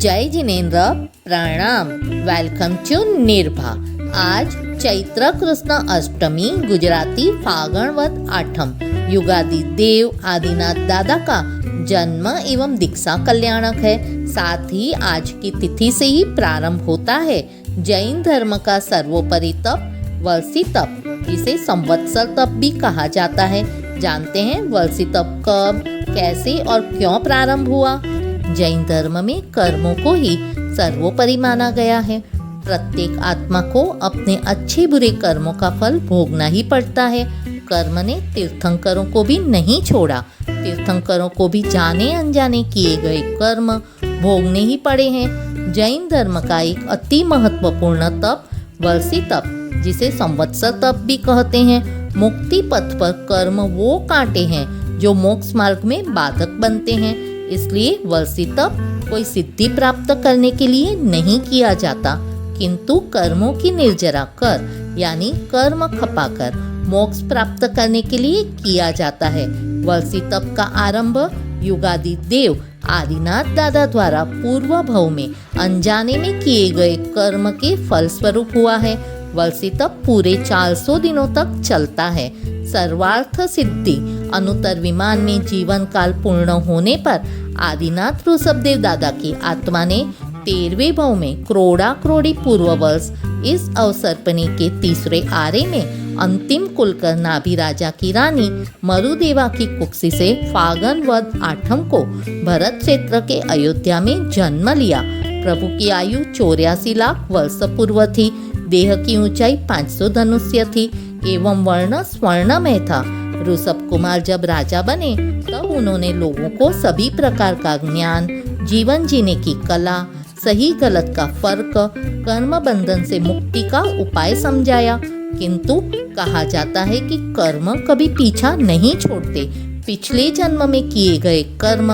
जय जिनेन्द्र, प्रणाम। Welcome to Nirbha. आज चैत्र कृष्ण अष्टमी गुजराती फागण वद आठम युगादि देव आदिनाथ दादा का जन्म एवं दीक्षा कल्याणक है। साथ ही आज की तिथि से ही प्रारंभ होता है जैन धर्म का सर्वोपरि तप वर्षी तप, जिसे संवत्सर तप भी कहा जाता है। जानते हैं वर्षी तप कब, कैसे और क्यों प्रारंभ हुआ। जैन धर्म में कर्मों को ही सर्वोपरि माना गया है। प्रत्येक आत्मा को अपने अच्छे बुरे कर्मों का फल भोगना ही पड़ता है। कर्म ने तीर्थंकरों को भी नहीं छोड़ा। तीर्थंकरों को भी जाने अनजाने किए गए कर्म भोगने ही पड़े हैं। जैन धर्म का एक अति महत्वपूर्ण तप वर्षी तप, जिसे संवत्सर तप भी कहते हैं। मुक्ति पथ पर कर्म वो कांटे हैं जो मोक्ष मार्ग में बाधक बनते हैं। इसलिए वर्षी तप कोई सिद्धि प्राप्त करने के लिए नहीं किया जाता, किंतु कर्मों की निर्जरा कर यानी कर्म खपाकर मोक्ष प्राप्त करने के लिए किया जाता है। वर्षी तप का आरंभ युगादि देव आदिनाथ दादा द्वारा पूर्व भव में अनजाने में किए गए कर्म के फलस्वरूप हुआ है। वर्षी तप पूरे 400 दिनों तक चलता है। सर्वार्थ सिद्धि अनुत्तर विमान में जीवन काल पूर्ण होने पर आदिनाथ ऋषभदेव दादा की आत्मा ने 13वें भव में क्रोड़ी पूर्व वर्ष इस अवसर्पणी के तीसरे आरे में अंतिम कुलकर नाभि राजा की रानी मरुदेवा की कुक्षी से फागण वद आठम को भरत क्षेत्र के अयोध्या में जन्म लिया। प्रभु की आयु 84 लाख वर्ष पूर्व थी। देह की ऊंचाई 500 धनुष्य थी एवं वर्ण स्वर्णमय था। ऋषभ कुमार जब राजा बने तब उन्होंने लोगों को सभी प्रकार का ज्ञान, जीवन जीने की कला, सही गलत का फर्क, कर्म बंधन से मुक्ति का उपाय समझाया। किंतु कहा जाता है कि कर्म कभी पीछा नहीं छोड़ते। पिछले जन्म में किए गए कर्म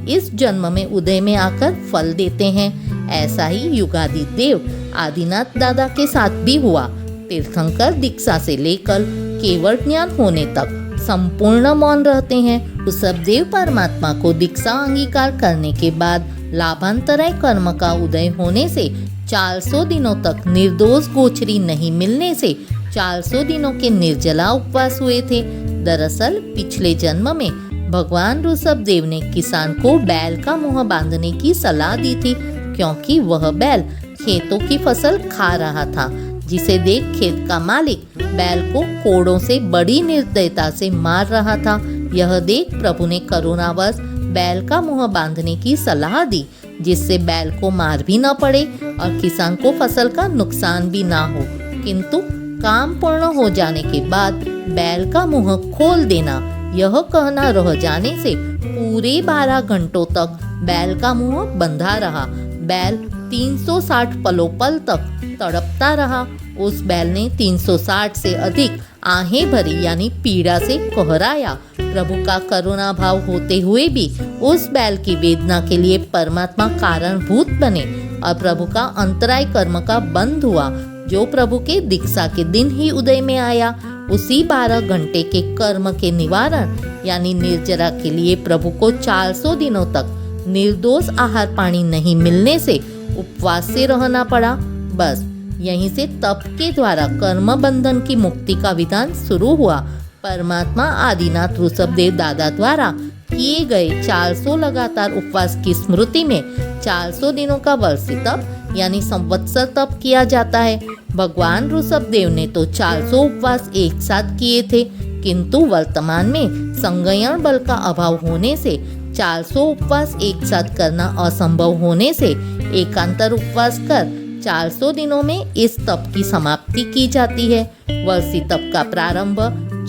इस जन्म में उदय में आकर फल देते हैं। ऐसा ही युगादि देव आदिनाथ दादा के साथ भी हुआ। तीर्थंकर दीक्षा से लेकर केवल ज्ञान होने तक संपूर्ण मौन रहते हैं। ऋषभदेव परमात्मा को दीक्षा अंगीकार करने के बाद लाभांतराय कर्म का उदय होने से 400 दिनों तक निर्दोष गोचरी नहीं मिलने से 400 दिनों के निर्जला उपवास हुए थे। दरअसल पिछले जन्म में भगवान ऋषभदेव ने किसान को बैल का मुंह बांधने की सलाह दी थी, क्योंकि वह बैल खेतों की फसल खा रहा था, जिसे देख खेत का मालिक बैल को कोड़ों से बड़ी निर्दयता से मार रहा था। यह देख प्रभु ने करुणावश बैल का मुंह बांधने की सलाह दी, जिससे बैल को मार भी न पड़े और किसान को फसल का नुकसान भी ना हो। किंतु काम पूर्ण हो जाने के बाद बैल का मुंह खोल देना, यह कहना रह जाने से पूरे 12 घंटों तक बैल का मुंह बंधा रहा। बैल 360 पलों पल तक तड़पता रहा। उस बैल ने 360 से अधिक आहें भरी यानी पीड़ा से कहराया। प्रभु का करुणा भाव होते हुए भी उस बैल की वेदना के लिए परमात्मा कारणभूत बने और प्रभु का अंतराय कर्म का बंद हुआ, जो प्रभु के दीक्षा के दिन ही उदय में आया। उसी 12 घंटे के कर्म के निवारण यानी निर्जरा के लिए प्रभु को 400 दिनों तक निर्दोष आहार पानी नहीं मिलने से उपवास से रहना पड़ा। बस यहीं से तप के द्वारा कर्म बंधन की मुक्ति का विधान शुरू हुआ। परमात्मा आदिनाथ ऋषभदेव दादा द्वारा किए गए 400 लगातार उपवास की स्मृति में 400 दिनों का वर्षी तप यानी संवत्सर तप किया जाता है। भगवान ऋषभदेव ने तो 400 उपवास एक साथ किए थे, किंतु वर्तमान में संज्ञान बल का अभाव होने से 400 उपवास एक साथ करना असंभव होने से एकांतर उपवास कर 400 दिनों में इस तप की समाप्ति की जाती है। वर्षी तप का प्रारंभ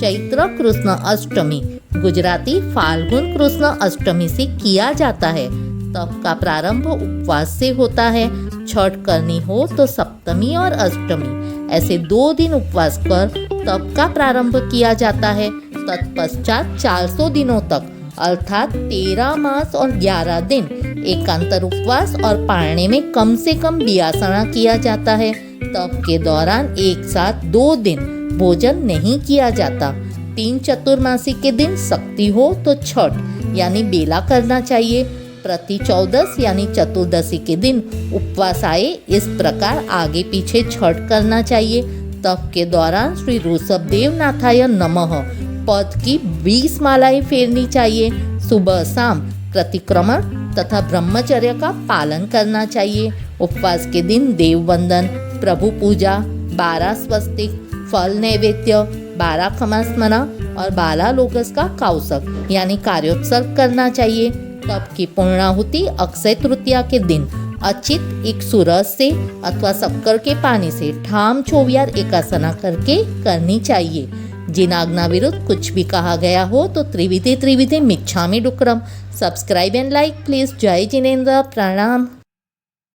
चैत्र कृष्ण अष्टमी गुजराती फाल्गुन कृष्ण अष्टमी से किया जाता है। तप का प्रारंभ उपवास से होता है। छठ करनी हो तो सप्तमी और अष्टमी ऐसे 2 दिन उपवास कर तप का प्रारंभ किया जाता है। तत्पश्चात 400 दिनों तक अर्थात 13 मास और 11 दिन एकांतर उपवास और पारणे में कम से कम बियासना किया जाता है। तप के दौरान एक साथ 2 दिन भोजन नहीं किया जाता। 3 चतुर्मासी के दिन शक्ति हो तो छठ यानी बेला करना चाहिए। प्रति चौदस यानी चतुर्दशी के दिन उपवास आए इस प्रकार आगे पीछे छठ करना चाहिए। तप के दौरान श्री ऋषभदेव नाथाय नमः पद की 20 मालाएं फेरनी चाहिए। सुबह शाम प्रतिक्रमण तथा ब्रह्मचर्य का पालन करना चाहिए। उपवास के दिन देव वंदन, प्रभु पूजा, 12 स्वस्तिक, फल नैवेद्य, 12 खमास्मना और 12 लोकस का कौसक यानी कार्योत्सर्ग करना चाहिए। तप की पूर्णाहुति अक्षय तृतीया के दिन अचित एक सूरज से अथवा शक्कर के पानी से ठाम चोवियार एकासना करके करनी चाहिए। जिन आज्ञा विरुद्ध कुछ भी कहा गया हो तो त्रिविधि त्रिविधि मिच्छामि डुक्कड़म। Subscribe and like please. Jai Jinendra. प्रणाम।